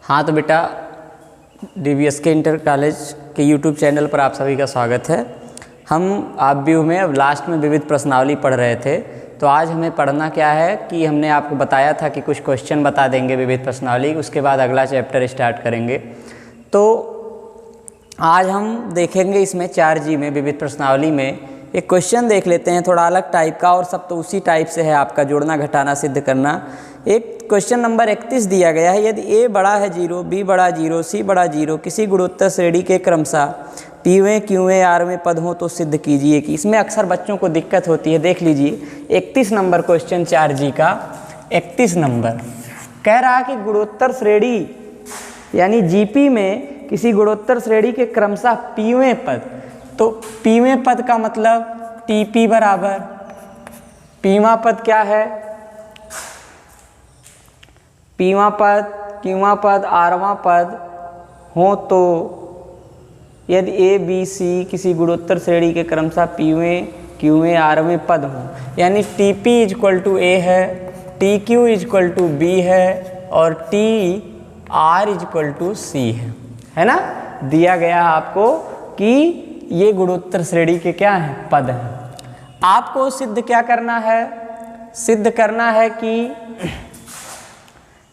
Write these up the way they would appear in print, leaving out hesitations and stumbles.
हाँ तो बेटा DVSK इंटर कॉलेज के यूट्यूब चैनल पर आप सभी का स्वागत है। हम आप व्यू में अब लास्ट में विविध प्रश्नावली पढ़ रहे थे। तो आज हमें पढ़ना क्या है कि हमने आपको बताया था कि कुछ क्वेश्चन बता देंगे विविध प्रश्नावली, उसके बाद अगला चैप्टर स्टार्ट करेंगे। तो आज हम देखेंगे इसमें 4G में विविध प्रश्नावली में एक क्वेश्चन देख लेते हैं, थोड़ा अलग टाइप का, और सब तो उसी टाइप से है आपका, जोड़ना घटाना सिद्ध करना। एक क्वेश्चन नंबर 31 दिया गया है, यदि a बड़ा है 0, b बड़ा 0, c बड़ा 0 किसी गुणोत्तर श्रेणी के क्रमशः pवें क्यूवें आरवें पद हो तो सिद्ध कीजिए कि। इसमें अक्सर बच्चों को दिक्कत होती है। देख लीजिए 31 नंबर क्वेश्चन 4G का 31 नंबर कह रहा कि गुणोत्तर श्रेणी यानी GP में किसी गुणोत्तर श्रेणी के क्रमशः pवें पद, तो pवें पद का मतलब TP बराबर pवां पद क्या है, pवां पद क्यूवां पद आरवां पद हो तो यदि A B C किसी गुणोत्तर श्रेणी के क्रमशः pवें क्यूवें आरवें पद हो, यानी TP = A है, TQ = B है और TR = C है ना। दिया गया आपको कि ये गुणोत्तर श्रेणी के क्या हैं, पद हैं। आपको सिद्ध क्या करना है, सिद्ध करना है कि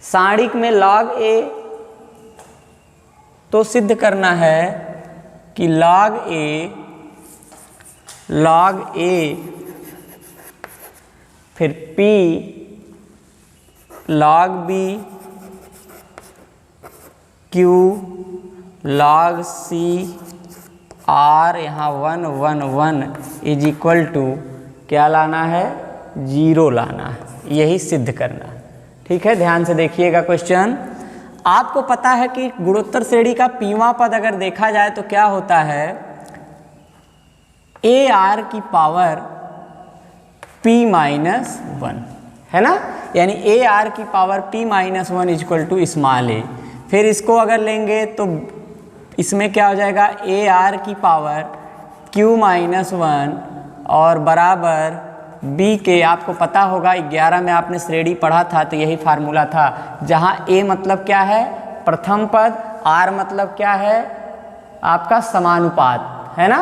सारणिक में log A, तो सिद्ध करना है कि log A फिर P log B Q log C R यहाँ 1 1 1 = क्या लाना है, 0 लाना है, यही सिद्ध करना है। ठीक है, ध्यान से देखिएगा क्वेश्चन। आपको पता है कि गुणोत्तर श्रेणी का pवां पद अगर देखा जाए तो क्या होता है, AR की पावर P-1 है ना, यानी AR की पावर P-1 = स्मॉल a। फिर इसको अगर लेंगे तो इसमें क्या हो जाएगा, AR की पावर Q-1 और बराबर B के। आपको पता होगा 11 में आपने श्रेणी पढ़ा था तो यही फार्मूला था, जहाँ A मतलब क्या है, प्रथम पद, R मतलब क्या है, आपका समानुपात है ना।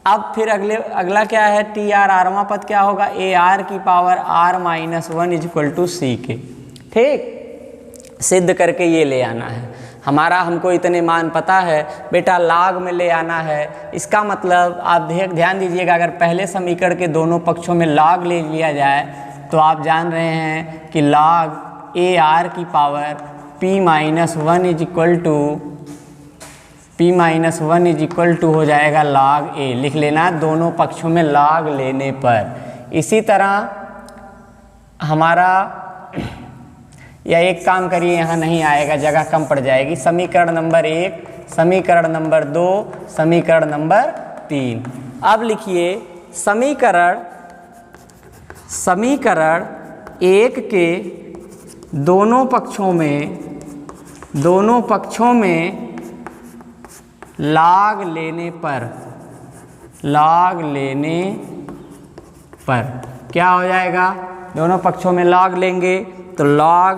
अब फिर अगला क्या है, TR आरवां पद क्या होगा, AR की पावर R-1 = C के। ठीक, सिद्ध करके ये ले आना है हमारा। हमको इतने मान पता है बेटा, log में ले आना है। इसका मतलब आप ध्यान दीजिएगा, अगर पहले समीकरण के दोनों पक्षों में log ले लिया जाए तो आप जान रहे हैं कि log AR की पावर P-1 = हो जाएगा log A। लिख लेना दोनों पक्षों में log लेने पर। इसी तरह हमारा, या एक काम करिए, यहाँ नहीं आएगा, जगह कम पड़ जाएगी। समीकरण नंबर 1, समीकरण नंबर 2, समीकरण नंबर 3। अब लिखिए समीकरण 1 के दोनों पक्षों में log लेने पर क्या हो जाएगा, दोनों पक्षों में log लेंगे तो log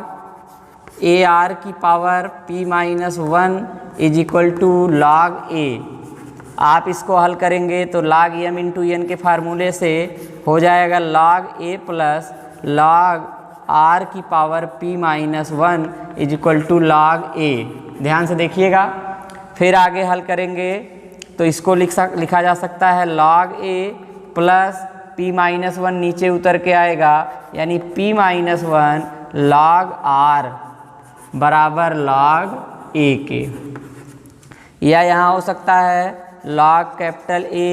AR की पावर P-1 = log A। आप इसको हल करेंगे तो log M × N के फार्मूले से हो जाएगा log A plus log R की पावर P-1 = log A। ध्यान से देखिएगा, फिर आगे हल करेंगे तो इसको लिखा जा सकता है log A प्लस P-1 नीचे उतर के आएगा, यानी P-1 log R बराबर log A के। या यहाँ हो सकता है log A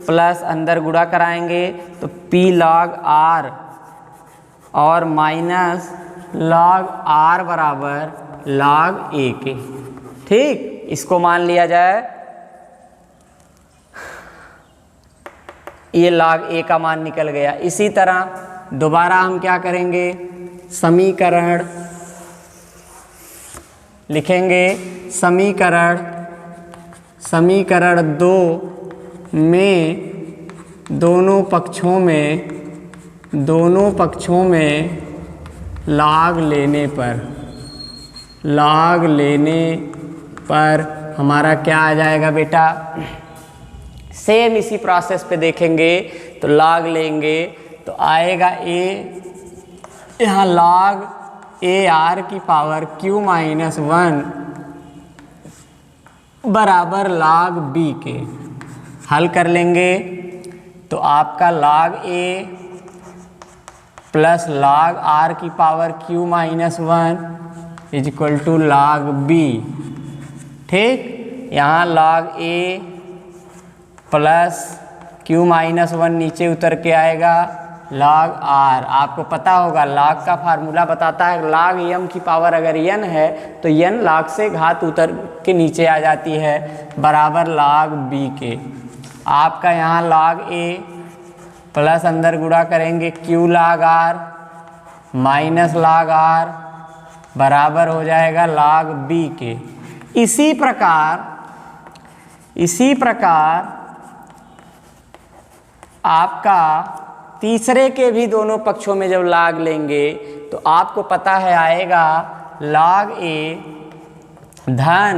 प्लस अंदर गुणा कराएंगे तो P log R और माइनस log R बराबर log A के। ठीक, इसको मान लिया जाए, ये log A का मान निकल गया। इसी तरह दोबारा हम क्या करेंगे, समीकरण लिखेंगे, समीकरण 2 में दोनों पक्षों में log लेने पर log लेने पर हमारा क्या आ जाएगा बेटा, सेम इसी प्रोसेस पे देखेंगे तो log लेंगे तो आएगा a, यहाँ log a r की पावर q माइनस 1 बराबर log b के। हल कर लेंगे तो आपका log a plus log r की power q minus 1 is equal to log b। ठीक, यहाँ log a plus q minus 1 नीचे उतर के आएगा log r। आपको पता होगा log का फार्मूला बताता है log m की पावर अगर n है तो n log से घात उतर के नीचे आ जाती है बराबर log b के। आपका यहाँ log a प्लस अंदर गुणा करेंगे q log r minus log r बराबर हो जाएगा log b के। इसी प्रकार आपका तीसरे के भी दोनों पक्षों में जब log लेंगे तो आपको पता है आएगा log a धन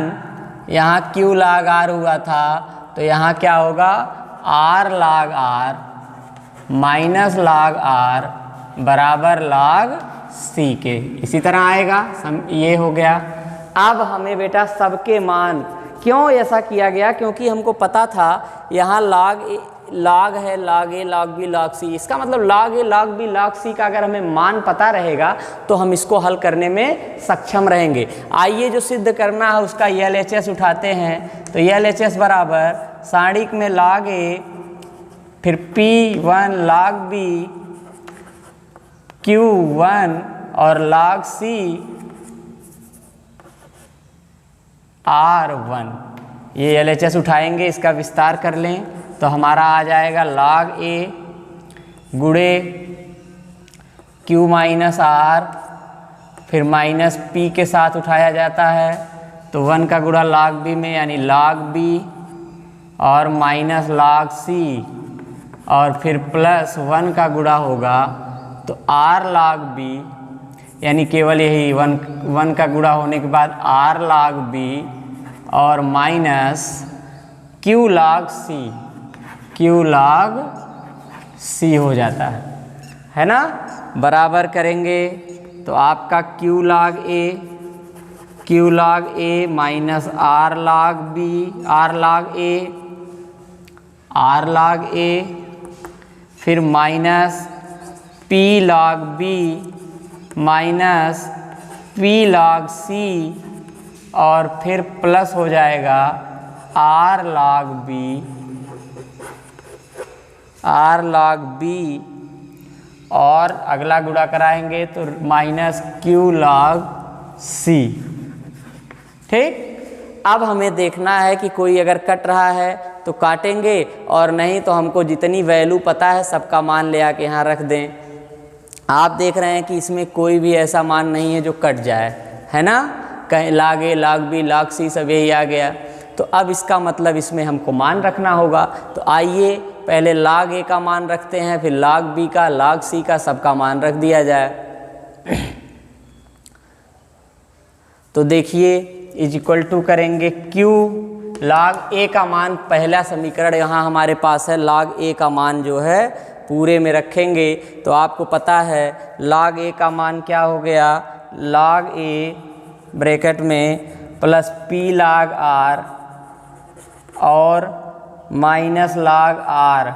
यहाँ q log r हुआ था तो यहाँ क्या होगा r log r minus log r बराबर log c के। इसी तरह आएगा, ये हो गया। अब हमें बेटा सबके मान, क्यों ऐसा किया गया, क्योंकि हमको पता था यहाँ log है log a log b log c, इसका मतलब log a log b log c का अगर हमें मान पता रहेगा तो हम इसको हल करने में सक्षम रहेंगे। आइए जो सिद्ध करना है उसका LHS उठाते हैं। तो LHS बराबर सारणिक में log a फिर p1 log b q1 और log c r1। ये LHS उठाएंगे, इसका विस्तार कर लें तो हमारा आ जाएगा log a गुणे q माइनस r फिर माइनस p के साथ उठाया जाता है तो 1 का गुणा log b में यानी log b और माइनस log c और फिर प्लस 1 का गुणा होगा तो r log b यानी केवल यही 1 का गुणा होने के बाद r log b और माइनस q log c हो जाता है ना। बराबर करेंगे तो आपका q log a minus r log a फिर minus p log b minus p log c और फिर प्लस हो जाएगा r log b और अगला गुणा कराएंगे तो माइनस q log c। ठीक, अब हमें देखना है कि कोई अगर कट रहा है तो काटेंगे और नहीं तो हमको जितनी वैल्यू पता है सबका मान ले आके यहाँ रख दें। आप देख रहे हैं कि इसमें कोई भी ऐसा मान नहीं है जो कट जाए, है ना। कहीं log a log b log c सब यही आ गया। तो अब इसका मतलब इसमें हमको मान रखना होगा। तो आइए पहले log a का मान रखते हैं, फिर log b का log c का सबका मान रख दिया जाए। तो देखिए इज इक्वल टू करेंगे q log a का मान, पहला समीकरण यहाँ हमारे पास है, log a का मान जो है पूरे में रखेंगे तो आपको पता है log a का मान क्या हो गया, log a ब्रैकेट में प्लस p log r और माइनस log r,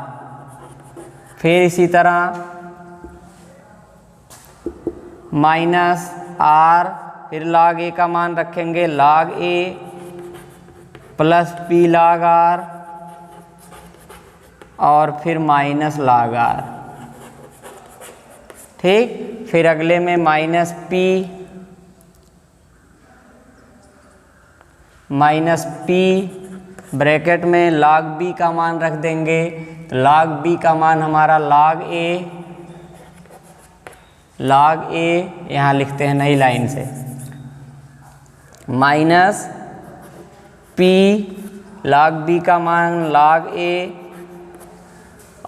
फिर इसी तरह माइनस r, फिर log a का मान रखेंगे log a plus p log r और फिर माइनस log r। ठीक, फिर अगले में माइनस p ब्रैकेट में log b का मान रख देंगे तो log b का मान हमारा log a यहाँ लिखते हैं नई लाइन से, माइनस p log b का मान log a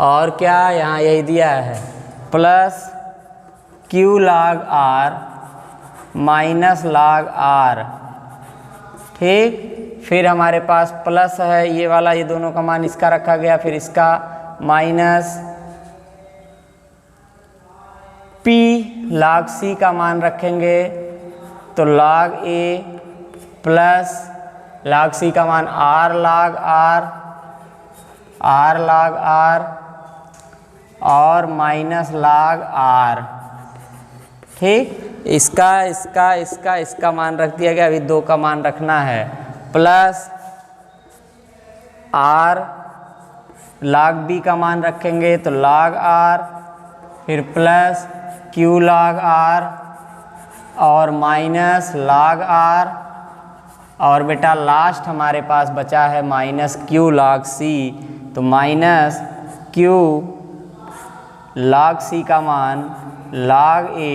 और क्या यहाँ यही दिया है plus q log r minus log r। ठीक, फिर हमारे पास प्लस है ये वाला, ये दोनों का मान इसका रखा गया, फिर इसका माइनस p log c का मान रखेंगे तो log a plus log c का मान r log r और माइनस log r। ठीक, इसका मान रख दिया गया, अभी 2 का मान रखना है, प्लस r log b का मान रखेंगे तो log r, फिर प्लस q log r और माइनस log r, और बेटा लास्ट हमारे पास बचा है माइनस q log c, तो माइनस q log c का मान log a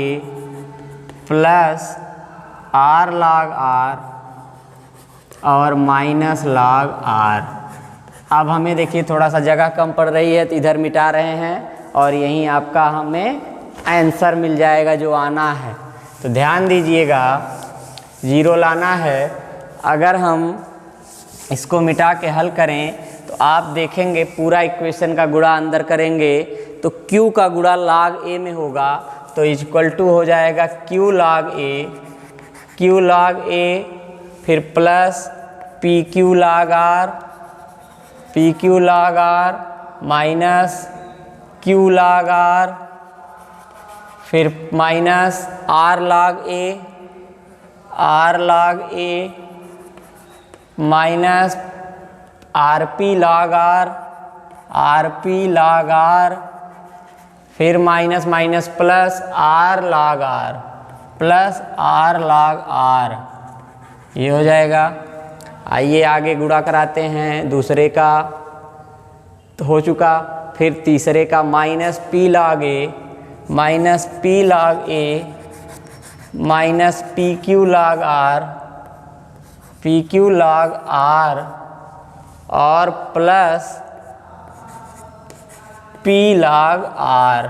plus r log r और माइनस log r। अब हमें देखिए थोड़ा सा जगह कम पड़ रही है तो इधर मिटा रहे हैं और यहीं आपका हमें आंसर मिल जाएगा जो आना है। तो ध्यान दीजिएगा, 0 लाना है। अगर हम इसको मिटा के हल करें तो आप देखेंगे पूरा इक्वेशन का गुणा अंदर करेंगे तो q का गुणा log a में होगा, तो इक्वल टू हो जाएगा q log a, फिर plus pq log r minus q log r, फिर minus r log a minus rp log r, फिर minus minus plus r log r, ये हो जाएगा। आइए आगे गुणा कराते हैं, दूसरे का तो हो चुका, फिर तीसरे का minus p log a minus pq log r और प्लस p log r,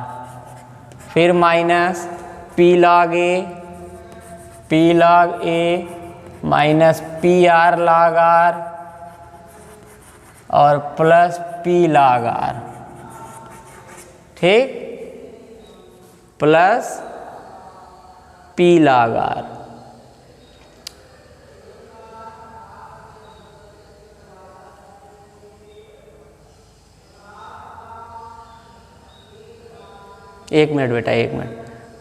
फिर minus p log a minus pr log r और प्लस p log r। ठीक, प्लस p log r। एक मिनट बेटा, 1 मिनट,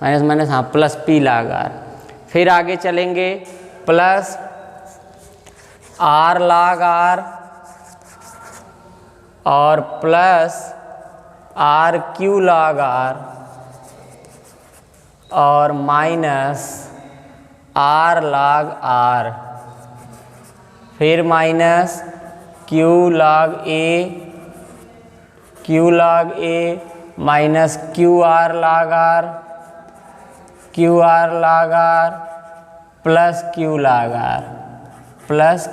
माइनस माइनस, हाँ, plus p log r। फिर आगे चलेंगे, प्लस r log r और प्लस rq log r और माइनस r log r, फिर minus q log a minus qr log r plus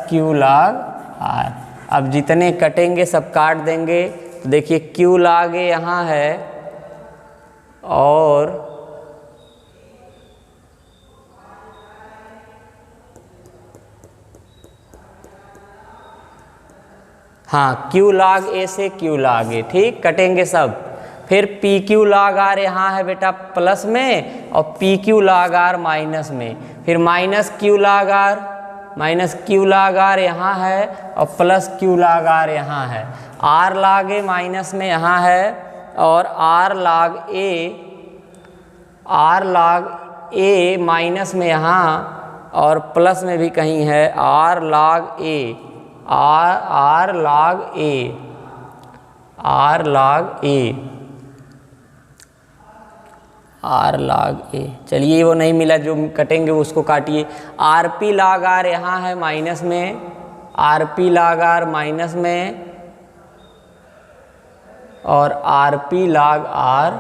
q log r। अब जितने कटेंगे सब काट देंगे, तो देखिए q log a यहाँ है और हाँ, q log a से q log a, ठीक, कटेंगे सब। फिर pq log r यहाँ है बेटा प्लस में और pq log r माइनस में, फिर माइनस q log r यहाँ है और प्लस q log r यहाँ है, r log a माइनस में यहाँ है और r log a माइनस में यहाँ और प्लस में भी कहीं है r log a। चलिए वो नहीं मिला, जो कटेंगे उसको काटिए। rp log r यहाँ है माइनस में, rp log r माइनस में और rp log r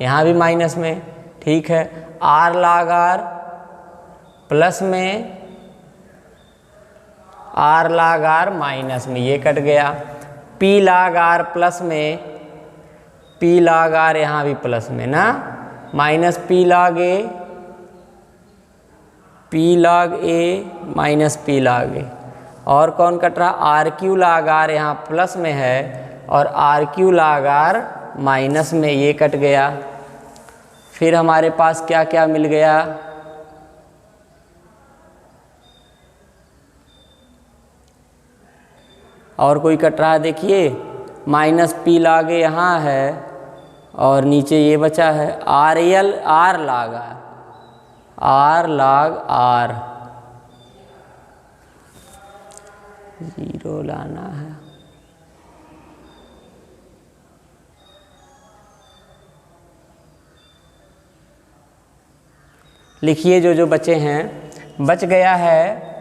यहाँ भी माइनस में, ठीक है। r log r प्लस में, r log r माइनस में, ये कट गया। p log r प्लस में, p log r यहाँ भी प्लस में ना, minus p log a P log a minus P log a। और कौन कट रहा, आर क्यू log r यहाँ प्लस में है और R Q log r minus में, ये कट गया। फिर हमारे पास क्या क्या मिल गया, और कोई कट रहा है देखिए, माइनस पी log a यहाँ है और नीचे ये बचा है R L R log r, R log r, zero लाना है। लिखिए जो जो बचे हैं, बच गया है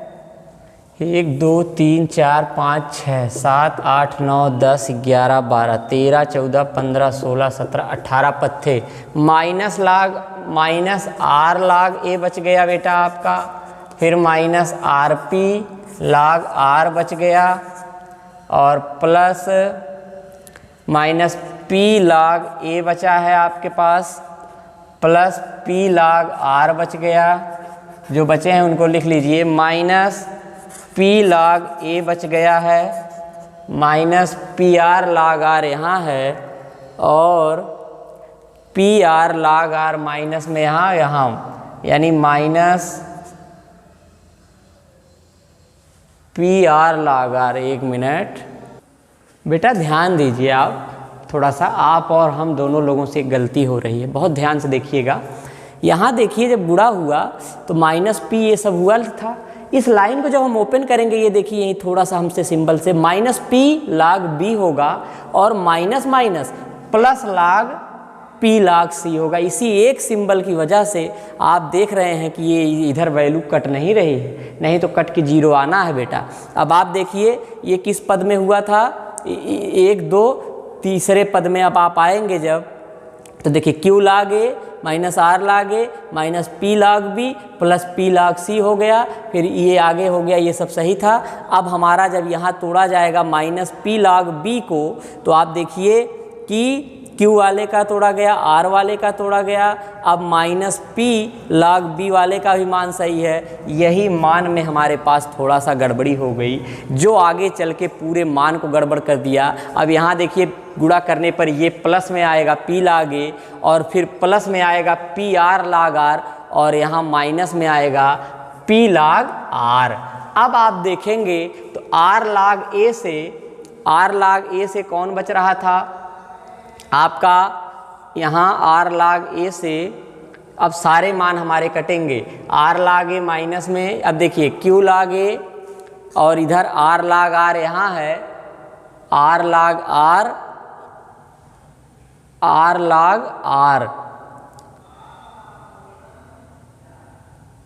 1 2 3 4 5 6 7 8 9 10 11 12 13 14 15 16 17 18 पत्ते। माइनस आर log a बच गया बेटा आपका, फिर minus R P log r बच गया और plus minus P log a बचा है आपके पास, प्लस पी log r बच गया। जो बचे हैं उनको लिख लीजिए, माइनस पी log a बच गया है, minus P R log r यहाँ है और P R log r minus में यहाँ यानी minus P R log r। 1 minute बेटा ध्यान दीजिए आप, थोड़ा सा आप और हम दोनों लोगों से गलती हो रही है, बहुत ध्यान से देखिएगा। यहाँ देखिए जब गुणा हुआ तो माइनस पी ये सब हुआ था। इस लाइन को जब हम ओपन करेंगे, ये देखिए यही थोड़ा सा हमसे सिंबल से माइनस पी log b होगा और minus minus plus log p log c होगा। इसी एक सिंबल की वजह से आप देख रहे हैं कि ये इधर वैल्यू कट नहीं रही है, नहीं तो कट के जीरो आना है बेटा। अब आप देखिए ये किस पद में हुआ था, 1 2 तीसरे पद में अब आप आएंगे जब, तो देखिए Q log a minus R log a minus P log b plus P log c हो गया, फिर ये आगे हो गया, ये सब सही था। अब हमारा जब यहाँ तोड़ा जाएगा माइनस पी log b को, तो आप देखिए कि Q वाले का तोड़ा गया, R वाले का तोड़ा गया, अब माइनस P log B वाले का भी मान सही है। यही मान में हमारे पास थोड़ा सा गड़बड़ी हो गई, जो आगे चल के पूरे मान को गड़बड़ कर दिया। अब यहाँ देखिए गुणा करने पर ये प्लस में आएगा P log A और फिर प्लस में आएगा PR log R और यहाँ माइनस में आएगा P log R। अब आप देखेंगे तो R log A से कौन बच रहा था आपका, यहाँ R log A से अब सारे मान हमारे कटेंगे। R log A माइनस में, अब देखिए Q log A और इधर R log R यहाँ है, R log R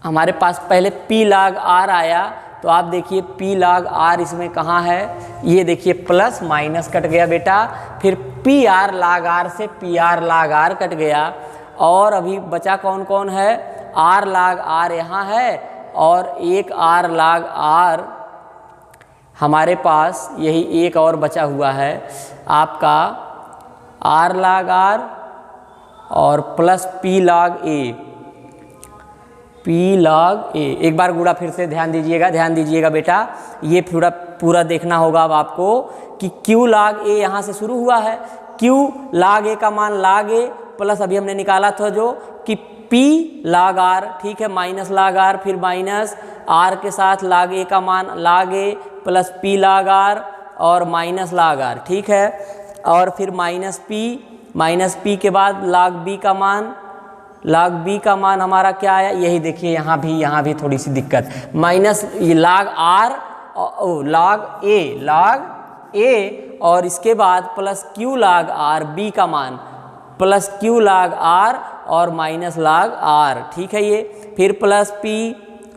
हमारे पास पहले P log R आया, तो आप देखिए P log R इसमें कहाँ है, ये देखिए प्लस माइनस कट गया बेटा, फिर PR log R से PR log R कट गया और अभी बचा कौन कौन है, R log R यहाँ है और एक R log R हमारे पास, यही एक और बचा हुआ है आपका R log R और प्लस P log A। एक बार गुणा फिर से ध्यान दीजिएगा बेटा, ये पूरा देखना होगा अब आपको कि Q log A यहाँ से शुरू हुआ है, Q log A का मान log A प्लस अभी हमने निकाला था जो कि P log R, ठीक है, माइनस log R, फिर माइनस R के साथ log A का मान log A plus P log R और माइनस log R, ठीक है, और फिर माइनस P के बाद log B का मान हमारा क्या आया, यही देखिए यहाँ भी थोड़ी सी दिक्कत, minus log R log A और इसके बाद plus Q log R B का मान, प्लस Q log R और माइनस log R, ठीक है ये, फिर प्लस P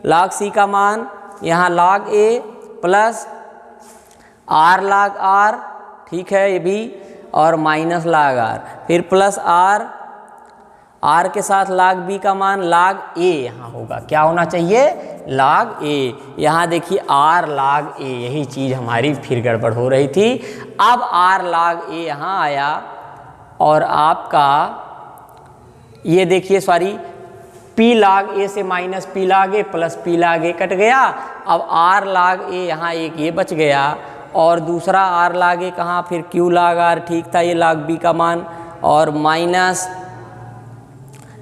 log C का मान, यहाँ log A plus R log R, ठीक है ये भी, और माइनस log R, फिर प्लस R के साथ log B का मान log A यहाँ होगा, क्या होना चाहिए, log A। यहाँ देखिए R log A, यही चीज़ हमारी फिर गड़बड़ हो रही थी। अब R log A यहाँ आया और आपका ये देखिए, सॉरी पी लाग ए से माइनस पी लाग ए प्लस पी लाग ए कट गया। अब आर लाग ए यहाँ एक ये बच गया और दूसरा आर लाग ए कहाँ, फिर क्यू लाग आर, ठीक था ये लाग बी का मान, और माइनस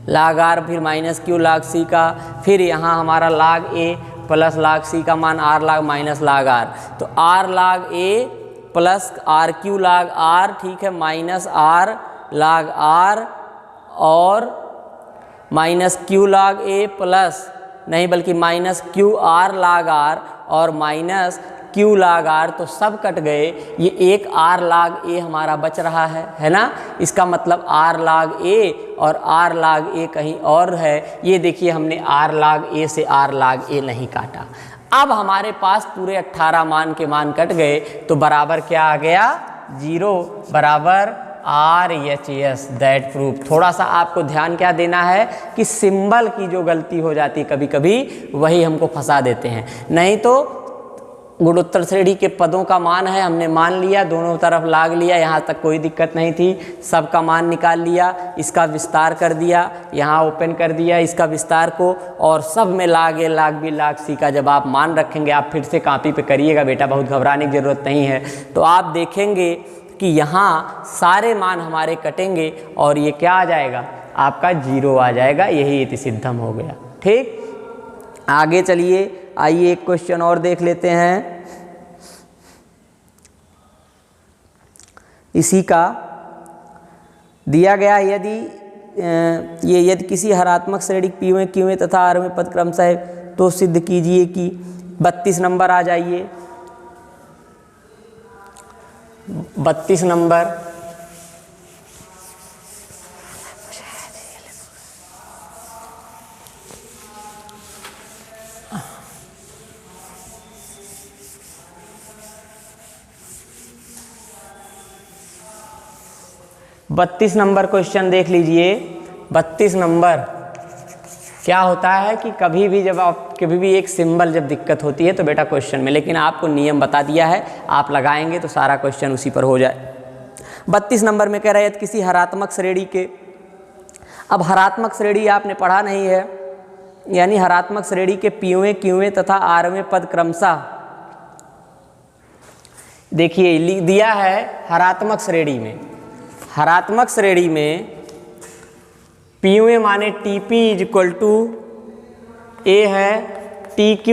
लाग आर फिर माइनस क्यू लाग सी का, फिर यहाँ हमारा लाग ए प्लस लाग सी का मान आर लाग माइनस लाग आर, तो आर लाग ए प्लस आर क्यू लाग आर, ठीक है, माइनस आर लाग आर और माइनस क्यू लाग ए प्लस नहीं बल्कि माइनस क्यू आर लाग आर और माइनस क्यू लाग आर, तो सब कट गए। ये एक आर लाग ए हमारा बच रहा है ना। इसका मतलब आर लाग ए और आर लाग ए कहीं और है। ये देखिए हमने आर लाग ए से आर लाग ए नहीं काटा। अब हमारे पास पूरे 18 मान के मान कट गए, तो बराबर क्या आ गया, 0 बराबर RHS दैट प्रूफ। थोड़ा सा आपको ध्यान क्या देना है कि सिंबल की जो गलती हो जाती है कभी कभी वही हमको फंसा देते हैं। नहीं तो गुणोत्तर श्रेणी के पदों का मान है, हमने मान लिया, दोनों तरफ लाग लिया, यहाँ तक कोई दिक्कत नहीं थी, सबका मान निकाल लिया, इसका विस्तार कर दिया, यहाँ ओपन कर दिया इसका विस्तार को, और सब में लाग ए लाग बी लाग सी का जब आप मान रखेंगे, आप फिर से कॉपी पे करिएगा बेटा, बहुत घबराने की ज़रूरत नहीं है। तो आप देखेंगे कि यहाँ सारे मान हमारे कटेंगे और ये क्या आ जाएगा, आपका 0 आ जाएगा। यही इति सिद्धम हो गया। ठीक, आगे चलिए, आइए एक क्वेश्चन और देख लेते हैं। इसी का दिया गया यदि किसी हरात्मक श्रेणी P में Q में तथा R में पद क्रमशः है तो सिद्ध कीजिए कि 32 नंबर आ जाइए। 32 नंबर क्वेश्चन देख लीजिए। 32 नंबर क्या होता है कि कभी भी जब आप कभी भी एक सिंबल जब दिक्कत होती है तो बेटा क्वेश्चन में, लेकिन आपको नियम बता दिया है, आप लगाएंगे तो सारा क्वेश्चन उसी पर हो जाए। 32 नंबर में कह रहे हैं किसी हरात्मक श्रेणी के, अब हरात्मक श्रेणी आपने पढ़ा नहीं है, यानी हरात्मक श्रेणी के P Q तथा R में पद क्रमशः, देखिए लिख दिया है हरात्मक श्रेणी में, हरात्मक श्रेणी में P माने TP is equal to A है, TQ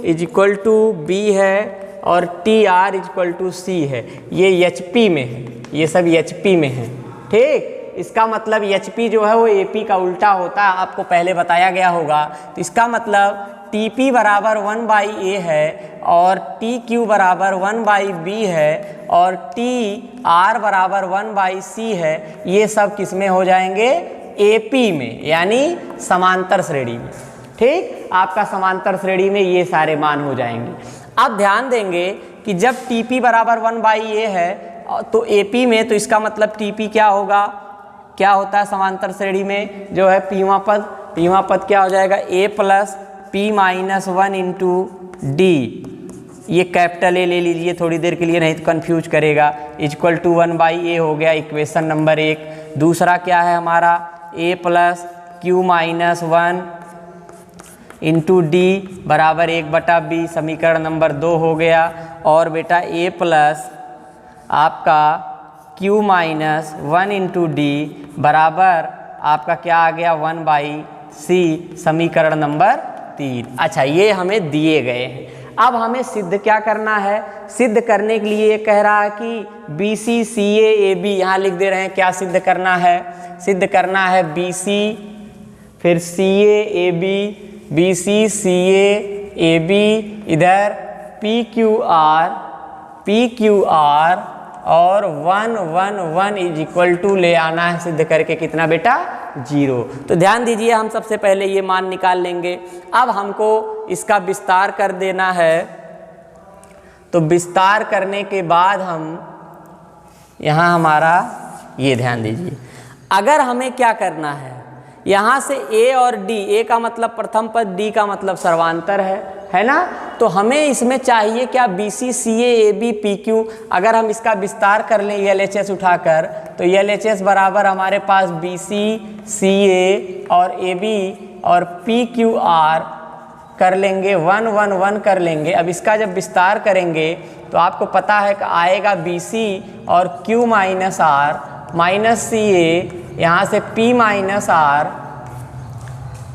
is equal to B है और TR is equal to C है। ये HP में है, ये सब HP में है। ठीक, इसका मतलब HP जो है वो AP का उल्टा होता है, आपको पहले बताया गया होगा। तो इसका मतलब TP बराबर 1/A है और TQ बराबर 1/B है और TR बराबर 1/C है। ये सब किस में हो जाएंगे, AP में, यानी समांतर श्रेणी में। ठीक, आपका समांतर श्रेणी में ये सारे मान हो जाएंगे। अब ध्यान देंगे कि जब TP बराबर 1/A है तो AP में, तो इसका मतलब TP क्या होगा, क्या होता है समांतर श्रेणी में जो है पीवा पद क्या हो जाएगा, A plus P minus 1 into D। ये कैपिटल A ले लीजिए थोड़ी देर के लिए, नहीं तो कन्फ्यूज करेगा। इक्वल टू 1/A हो गया इक्वेशन नंबर 1। दूसरा क्या है हमारा, A plus Q minus 1 into D बराबर 1/B, समीकरण नंबर 2 हो गया। और बेटा A प्लस आपका Q माइनस 1 इंटू D बराबर आपका क्या आ गया, 1/C, समीकरण नंबर 3। अच्छा, ये हमें दिए गए हैं। अब हमें सिद्ध क्या करना है, सिद्ध करने के लिए ये कह रहा है कि BC CA AB, यहाँ लिख दे रहे हैं क्या सिद्ध करना है, सिद्ध करना है BC फिर CA AB, BC CA AB, इधर PQR और 1 1 1 इज इक्वल टू ले आना है सिद्ध करके कितना बेटा, 0। तो ध्यान दीजिए, हम सबसे पहले ये मान निकाल लेंगे। अब हमको इसका विस्तार कर देना है, तो विस्तार करने के बाद हम यहाँ हमारा ये ध्यान दीजिए, अगर हमें क्या करना है, यहाँ से A और D, A का मतलब प्रथम पद, D का मतलब सर्वांतर है ना। तो हमें इसमें चाहिए क्या, BC CA AB PQ। अगर हम इसका विस्तार कर लें LHS उठाकर, तो LHS बराबर हमारे पास BC CA और AB और पी क्यू आर कर लेंगे, 1 1 1 कर लेंगे। अब इसका जब विस्तार करेंगे तो आपको पता है कि आएगा बी सी और Q माइनस आर माइनस सी ए, यहाँ से P माइनस आर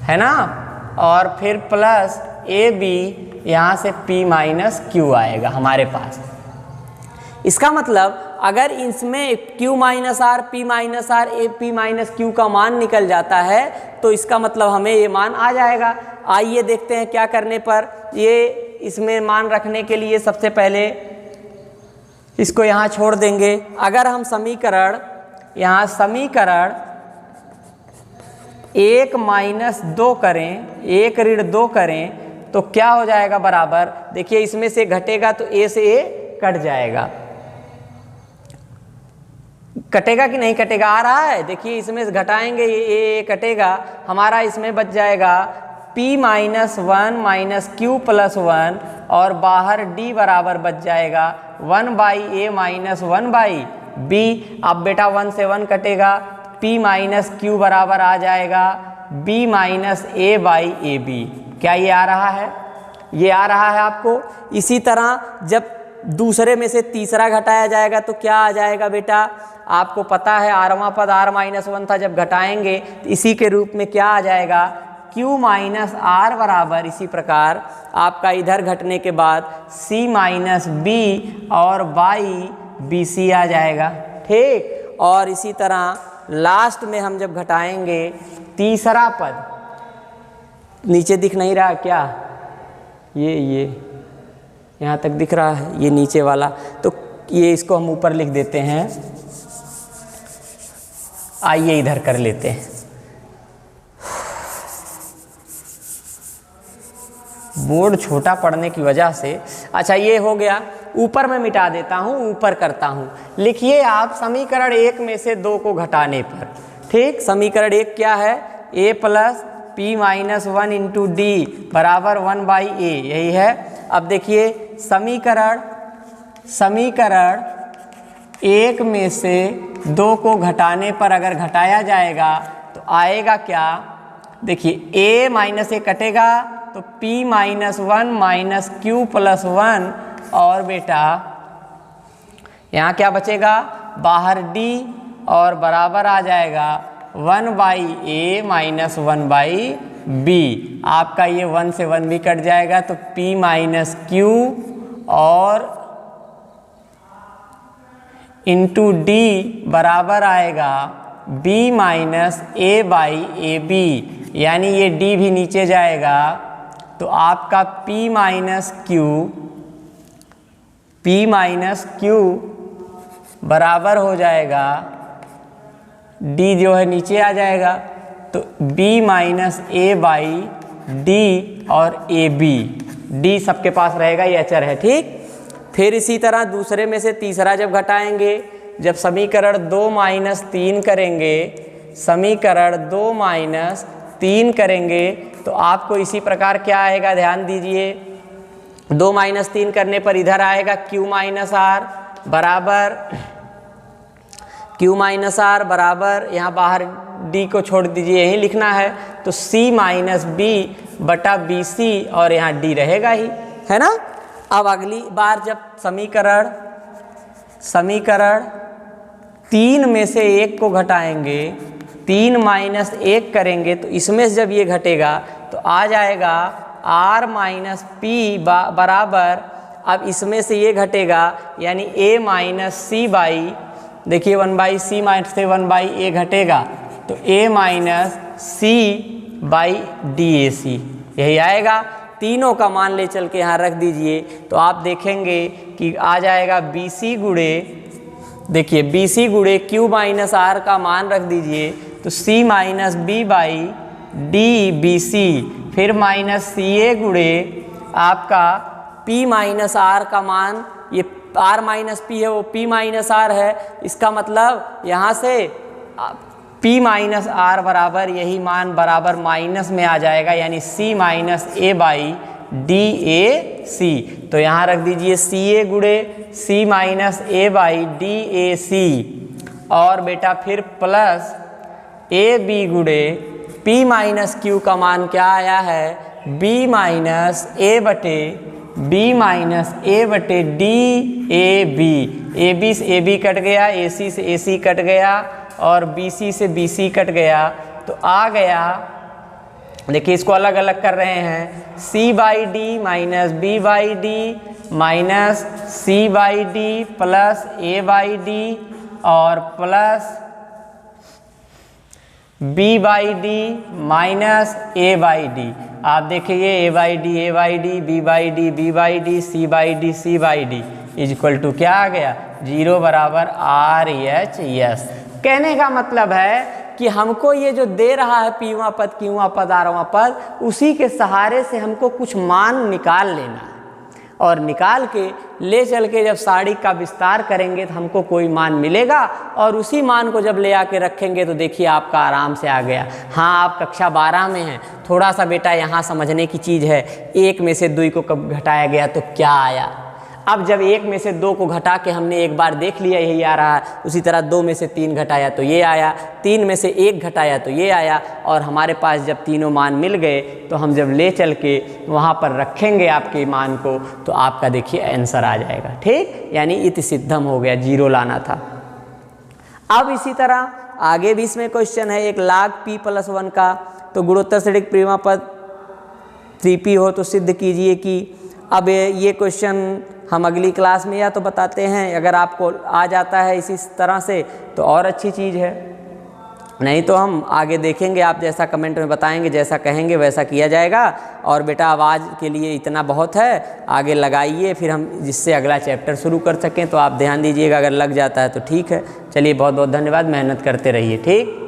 है ना, और फिर प्लस ए बी, यहाँ से P माइनस क्यू आएगा हमारे पास। इसका मतलब अगर इसमें Q minus R, P minus R, A P minus Q का मान निकल जाता है तो इसका मतलब हमें ये मान आ जाएगा। आइए देखते हैं क्या करने पर। ये इसमें मान रखने के लिए सबसे पहले इसको यहाँ छोड़ देंगे। अगर हम समीकरण यहाँ समीकरण 1 माइनस 2 करें, 1 ऋण 2 करें तो क्या हो जाएगा बराबर, देखिए इसमें से घटेगा तो ए से ए कट जाएगा। कटेगा कि नहीं कटेगा, आ रहा है, देखिए इसमें से घटाएंगे ये ए कटेगा, हमारा इसमें बच जाएगा P minus 1 minus Q plus 1 और बाहर D बराबर बच जाएगा 1 by A minus 1 by B. अब बेटा 1 से 1 कटेगा, P माइनस क्यू बराबर आ जाएगा B minus A by A B. क्या ये आ रहा है, ये आ रहा है आपको। इसी तरह जब दूसरे में से तीसरा घटाया जाएगा तो क्या आ जाएगा बेटा, आपको पता है आरवां पद r माइनस 1 था, जब घटाएंगे तो इसी के रूप में क्या आ जाएगा Q माइनस आर बराबर, इसी प्रकार आपका इधर घटने के बाद C माइनस बी और बाई बी सी आ जाएगा, ठीक। और इसी तरह लास्ट में हम जब घटाएंगे तीसरा पद, नीचे दिख नहीं रहा क्या, ये यहाँ तक दिख रहा है, ये नीचे वाला, तो ये इसको हम ऊपर लिख देते हैं। आइए इधर कर लेते हैं, बोर्ड छोटा पड़ने की वजह से। अच्छा ये हो गया, ऊपर मैं मिटा देता हूँ, ऊपर करता हूँ। लिखिए आप समीकरण 1 में से 2 को घटाने पर, ठीक। समीकरण 1 क्या है, a plus P minus 1 into D बराबर 1 बाई ए, यही है। अब देखिए समीकरण 1 में से 2 को घटाने पर अगर घटाया जाएगा तो आएगा क्या, देखिए a माइनस ए कटेगा तो P minus 1 minus Q plus 1 और बेटा यहाँ क्या बचेगा, बाहर D और बराबर आ जाएगा 1 by A minus 1 by B. आपका ये 1 से 1 भी कट जाएगा तो P माइनस क्यू और इंटू डी बराबर आएगा B minus A by A B, यानी ये D भी नीचे जाएगा तो आपका P माइनस क्यू बराबर हो जाएगा, D जो है नीचे आ जाएगा तो B minus A by D और ए बी, D सबके पास रहेगा, ये अचर है, ठीक। फिर इसी तरह दूसरे में से तीसरा जब घटाएंगे, जब समीकरण 2 माइनस 3 करेंगे, समीकरण 2 माइनस 3 करेंगे तो आपको इसी प्रकार क्या आएगा, ध्यान दीजिए। 2 माइनस 3 करने पर इधर आएगा Q माइनस आर बराबर, यहाँ बाहर D को छोड़ दीजिए, यही लिखना है तो C माइनस बी बटा बी सी और यहाँ D रहेगा ही, है ना। अब अगली बार जब समीकरण 3 में से 1 को घटाएंगे, 3 माइनस 1 करेंगे तो इसमें से जब ये घटेगा तो आ जाएगा r माइनस पी बराबर, अब इसमें से ये घटेगा यानी a माइनस सी बाई, देखिए 1 बाई सी माइनस से 1 बाई ए घटेगा तो a minus C by D A C, यही आएगा। तीनों का मान ले चल के यहाँ रख दीजिए तो आप देखेंगे कि आ जाएगा बी सी गुणे, देखिए बी सी गुणे क्यू माइनस आर का मान रख दीजिए तो C minus B by D B C, फिर माइनस सी ए गुणे आपका पी माइनस आर का मान, ये आर माइनस पी है वो पी माइनस आर है, इसका मतलब यहाँ से P माइनस आर बराबर यही मान बराबर माइनस में आ जाएगा, यानी C minus A by D A C. तो यहाँ रख दीजिए सी ए गुणे C minus A by D A C और बेटा फिर प्लस ए बी गुणे P माइनस क्यू का मान क्या आया है, B माइनस ए बटे डी ए बी से ए बी कट गया, AC से AC कट गया और BC से BC कट गया, तो आ गया, देखिए इसको अलग अलग कर रहे हैं, C by D minus B by D minus C by D plus A by D और plus B by D minus A by D. आप देखिए A by D B by D C by D is equal to क्या आ गया, 0 बराबर RHS। कहने का मतलब है कि हमको ये जो दे रहा है पीवा पद क्यूवा पद आरवा पद, उसी के सहारे से हमको कुछ मान निकाल लेना है और निकाल के ले चल के जब साड़ी का विस्तार करेंगे तो हमको कोई मान मिलेगा और उसी मान को जब ले आके रखेंगे तो देखिए आपका आराम से आ गया। हाँ, आप कक्षा 12 में हैं, थोड़ा सा बेटा यहाँ समझने की चीज़ है, 1 में से 2 को कब घटाया गया तो क्या आया। अब जब 1 में से 2 को घटा के हमने एक बार देख लिया यही आ रहा है, उसी तरह 2 में से 3 घटाया तो ये आया, 3 में से 1 घटाया तो ये आया, और हमारे पास जब तीनों मान मिल गए तो हम जब ले चल के वहाँ पर रखेंगे आपके मान को तो आपका देखिए आंसर आ जाएगा। ठीक, यानी इति सिद्धम हो गया, 0 लाना था। अब इसी तरह आगे भी इसमें क्वेश्चन है, एक log p + 1 का, तो गुणोत्तर सटीक प्रीमा पद 3p हो तो सिद्ध कीजिए कि। अब ये क्वेश्चन हम अगली क्लास में या तो बताते हैं, अगर आपको आ जाता है इसी तरह से तो और अच्छी चीज़ है, नहीं तो हम आगे देखेंगे, आप जैसा कमेंट में बताएंगे, जैसा कहेंगे वैसा किया जाएगा। और बेटा अब आज के लिए इतना बहुत है, आगे लगाइए फिर हम जिससे अगला चैप्टर शुरू कर सकें, तो आप ध्यान दीजिएगा, अगर लग जाता है तो ठीक है। चलिए बहुत बहुत धन्यवाद, मेहनत करते रहिए। ठीक।